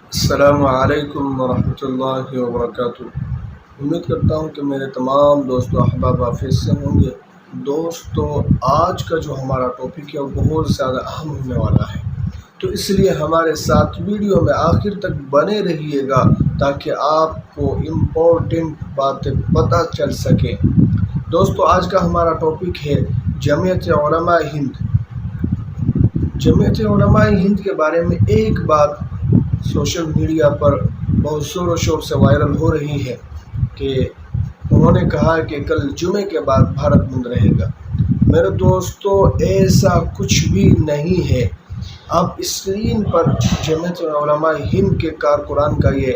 السلام علیکم ورحمۃ اللہ وبرکاتہ۔ امید کرتا ہوں کہ میرے تمام دوستوں احباب حافظ سے ہوں گے۔ دوستو، آج کا جو ہمارا ٹاپک ہے وہ بہت زیادہ اہم ہونے والا ہے، تو اس لیے ہمارے ساتھ ویڈیو میں آخر تک بنے رہیے گا تاکہ آپ کو امپورٹنٹ باتیں پتہ چل سکیں۔ دوستو، آج کا ہمارا ٹاپک ہے جمعیت علماء ہند۔ جمعیت علماء ہند کے بارے میں ایک بات سوشل میڈیا پر بہت زور و شور سے وائرل ہو رہی ہے کہ انہوں نے کہا کہ کل جمعے کے بعد بھارت بند رہے گا۔ میرے دوستو، ایسا کچھ بھی نہیں ہے۔ آپ اسکرین پر جمعیت علماء ہند کے کارکنان کا یہ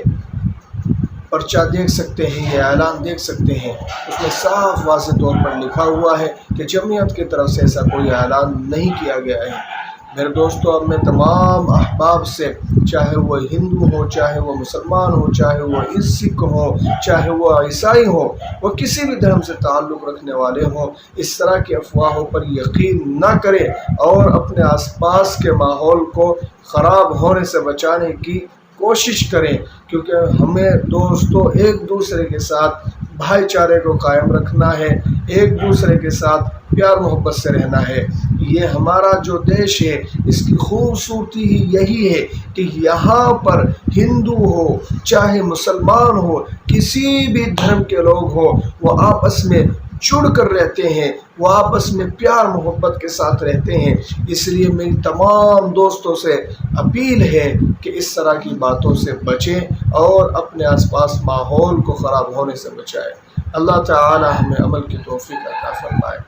پرچہ دیکھ سکتے ہیں، یہ اعلان دیکھ سکتے ہیں۔ اس میں صاف واضح طور پر لکھا ہوا ہے کہ جمعیت کی طرف سے ایسا کوئی اعلان نہیں کیا گیا ہے۔ میرے دوستو، اب میں تمام احباب سے، چاہے وہ ہندو ہو، چاہے وہ مسلمان ہو، چاہے وہ سکھ ہو، چاہے وہ عیسائی ہو، وہ کسی بھی دھرم سے تعلق رکھنے والے ہوں، اس طرح کی افواہوں پر یقین نہ کریں اور اپنے آس پاس کے ماحول کو خراب ہونے سے بچانے کی کوشش کریں، کیونکہ ہمیں دوستو ایک دوسرے کے ساتھ بھائی چارے کو قائم رکھنا ہے، ایک دوسرے کے ساتھ پیار محبت سے رہنا ہے۔ یہ ہمارا جو دیش ہے، اس کی خوبصورتی ہی یہی ہے کہ یہاں پر ہندو ہو چاہے مسلمان ہو، کسی بھی دھرم کے لوگ ہو، وہ آپس میں جڑ کر رہتے ہیں، وہ آپس میں پیار محبت کے ساتھ رہتے ہیں۔ اس لیے میری تمام دوستوں سے اپیل ہے کہ اس طرح کی باتوں سے بچیں اور اپنے آس پاس ماحول کو خراب ہونے سے بچائیں۔ اللہ تعالی ہمیں عمل کی توفیق عطا فرمائے۔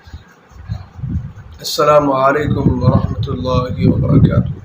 السلام علیکم ورحمۃ اللہ وبرکاتہ۔